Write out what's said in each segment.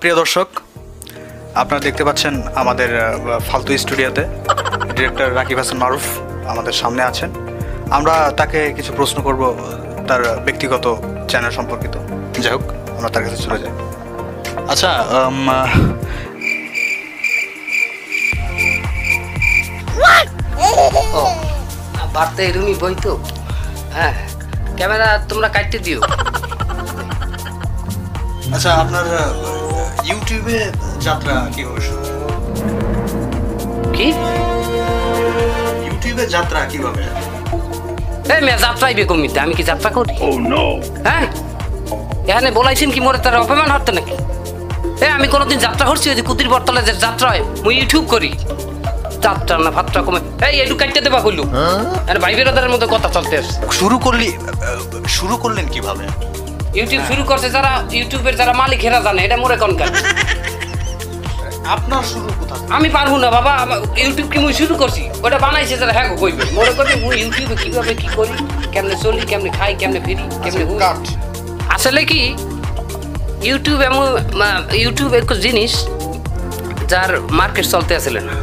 প্রিয় দর্শক, আপনারা দেখতে পাচ্ছেন আমাদের ফালতু স্টুডিওতে ডিরেক্টর রাকিব হাসান মারুফ আমাদের সামনে আছেন। আমরা তাকে কিছু প্রশ্ন করব তার ব্যক্তিগত চ্যানেল সম্পর্কিত। যাই হোক, আমরা তার কাছে চলে যাই। আচ্ছা, বার্তা এরমই বই তো। হ্যাঁ, ক্যামেরা তোমরা কাটতে দিও। আচ্ছা, আপনার ইউটিউবে যাত্রা কিভাবে শুরু? কি ইউটিউবে যাত্রা কিভাবে? এই মেয়ে যাত্রাই বেকমিতে, আমি কি যাত্রা করি? হ্যাঁ, এখানে বলাইছেন কি মোরে তার অপমান হতে নাকি? আমি কোনোদিন যাত্রা করছি? ওই যে কুতির বরতলে যে যাত্রা হয়, মুই ইউটিউব করি। যাত্রা না ফাত্রা কমে একটু কাটতে দেবা হইলো। ভাই বেরোদারের মধ্যে কথা চলতে আসছে। শুরু করলেন কিভাবে? ইউটিউব শুরু করছে যারা, ইউটিউবের যারা মালিক হেরা জানে, এটা মোরে কনকার। আপনার শুরু কোথা? আমি পারবো না বাবা, ইউটিউব কি মুই শুরু করছি? ওটা বানাইছে যারা, হ্যাঁ কইবে মোরে কইবে মুই ইউটিউবে কিভাবে কি করি, কেমনে চলি, কেমনে খাই, কেমনে ফিরি, কেমনে হুই। আসলে কি ইউটিউব এমন, ইউটিউব এক জিনিস যার মার্কেট চলতে আসলে না।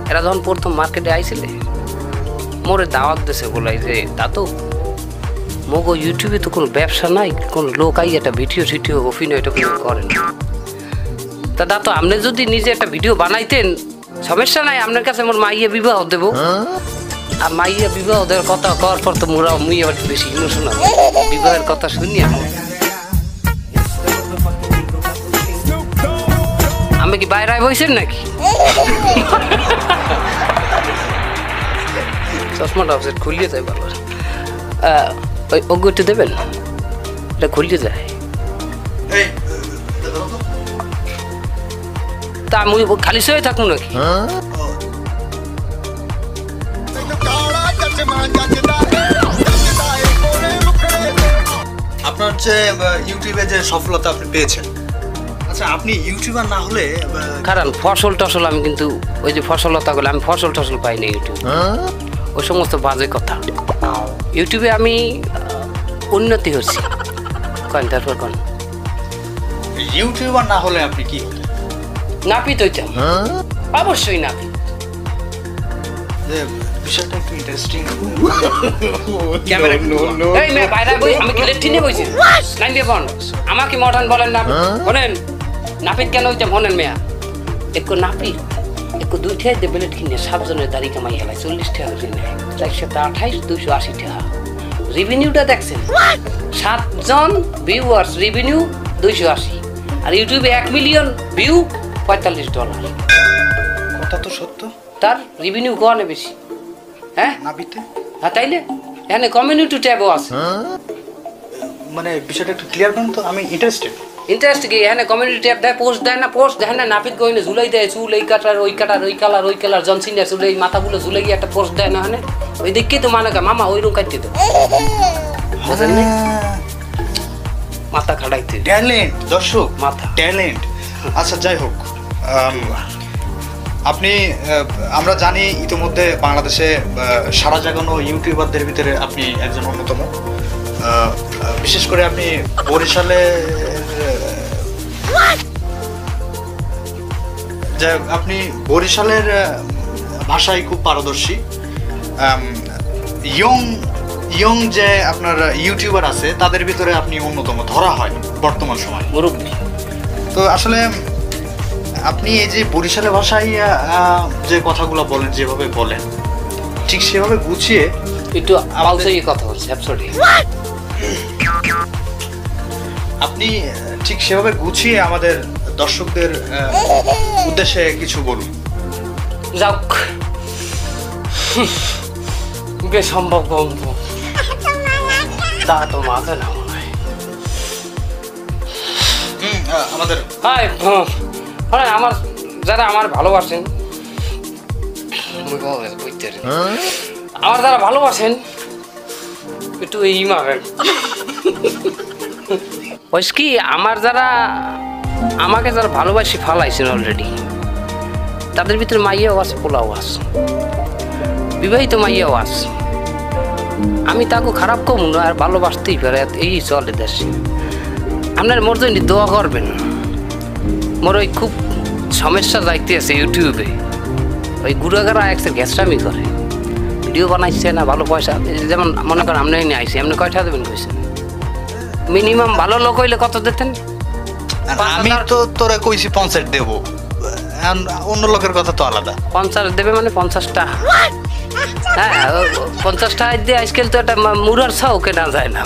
এরা যখন প্রথম মার্কেটে আইছিলে মোরে দাওয়াত দিয়েছে, বলাই যে দাদু মগো ইউটিউবে তো কোনো ব্যবসা নাই, কোনো লোক আই একটা ভিডিও টিডিও অভিনয় এটা কোনো করেন। তা দাদু আপনি যদি নিজে একটা ভিডিও বানাইতেন সমস্যা নাই, আপনার কাছে আমার মাইয়া বিবাহ দেবো। আর মাইয়া বিবাহ দেওয়ার কথা করার পর তো মোরা মুই আবার বেশি ইমোশনাল, বিবাহের কথা শুনি আমি কি বাইরে বইছেন নাকি? চশমাটা অবসেট খুলিয়ে যায় বারবার। ওই অগ্রটি দেবেন, এটা খুলিয়ে যায়। তা আমি খালি সয়ে থাকুন নাকি? আপনার যে ইউটিউবে যে সফলতা আপনি পেয়েছেন, আচ্ছা আপনি ইউটিউবার না হলে কারণ ফসল টসল আমি কিন্তু ওই যে ফসলতা গুলো আমি ফসল টসল পাইনি ইউটিউব, ওই সমস্ত বাজে কথা। ইউটিউবে আমি উন্নতি হচ্ছি। কন তারপর কন, ইউটিউবার না হলে আপনি কি হতেন? নাপিত হইতাম, অবশ্যই নাপিত। বিষয়টা একটু ইন্টারেস্টিং। এই মেয়ে বাইরে বই, আমি কি লেট্রিনে বইছি? লাইন দিয়ে বন, আমাকে মডার্ন বলেন না। বলেন নাপিত কেন হইতাম? হনেন মেয়া একটু নাপিত, একটু 2 টাকা দিয়ে বেলেট কিনে 7 জনের দাড়ি কামাই হেলায় 40 টাকা করে নেয়, 428 280 টাকা। রেভিনিউটা দেখছেন, 7 জন ভিউয়ার্স, রেভিনিউ 280। আর ইউটিউবে 1 মিলিয়ন ভিউ, $45। কথা তো সত্য। তার রেভিনিউ কোয়ানে বেশি? হ্যাঁ নাপিতে? হ্যাঁ, তাইলে এখানে কমিউনিটি ট্যাবও আছে। মানে বিষয়টা একটু ক্লিয়ার করুন তো, আমি ইন্টারেস্টেড। ইন্টারেস্ট কি? এখানে কমিউনিটি ট্যাব দেয়, পোস্ট দেয় না? পোস্ট দেয় না? নাপিত গইনে ঝুলাই দেয়, চুল এই কাটার ওই কাটার, ওই কালার ওই কালার, জনসিনিয়ার চুল এই মাথাগুলো ঝুলাই একটা পোস্ট দেয় না? এখানে ওই দেখি তো মানে মামা ওই রকম কাটতে তো মাথা খাটাইতে ট্যালেন্ট, দর্শক মাথা ট্যালেন্ট। আচ্ছা যাই হোক, আপনি আমরা জানি ইতিমধ্যে বাংলাদেশে সারা জাগানো ইউটিউবারদের ভিতরে আপনি একজন অন্যতম। বিশেষ করে আপনি বরিশালে, আপনি বরিশালের ভাষায় খুব পারদর্শী। ইয়ং যে আপনার ইউটিউবার আছে তাদের ভিতরে আপনি অন্যতম ধরা হয় বর্তমান সময় মুরব্বী। তো আসলে আপনি এই যে বরিশালের ভাষায় যে কথাগুলো বলেন, যেভাবে বলেন, ঠিক সেভাবে গুছিয়ে একটু আওয়াজে কথা বলছে অ্যাবসলিউটলি। আপনি ঠিক সেভাবে গুছিয়ে আমাদের দর্শকদের উদ্দেশ্যে কিছু বলুন। যাক, সম্ভব বন্ধ তা তো মাথা না মনে হয়। আমাদের মানে আমার যারা আমার ভালোবাসেন, আমার যারা ভালোবাসেন একটু এই মারেন। ওই কি আমার যারা আমাকে যারা ভালোবাসি ফালাইছেন অলরেডি, তাদের ভিতরে মাইয়াও আছে, পোলাও আছে, বিবাহিত মাইয়াও আছে। আমি তাকে খারাপ কম না, আর ভালোবাসতেই পারে, এই চলে দেশে। আপনার মোর জন্য দোয়া করবেন, মোর ওই খুব সমস্যা যাইতে আছে ইউটিউবে। ওই গুড়াগাড়া এক্সের গ্যাসটামি করে, ভিডিও বানাইছে না ভালো পয়সা, যেমন মনে করেন আপনি নিয়ে আইসি, আপনি কয়টা দেবেন কইছেন? মিনিমাম ভালো লোক হইলে কত দিতেন? আমি তো তোরা কইছি 50 দেবো, এখন অন্য লোকের কথা তো আলাদা। 50 দেবে মানে 50টা? হ্যাঁ 50 টাকা দিয়ে আজকাল তো একটা মুরার ছাও কেনা যায় না।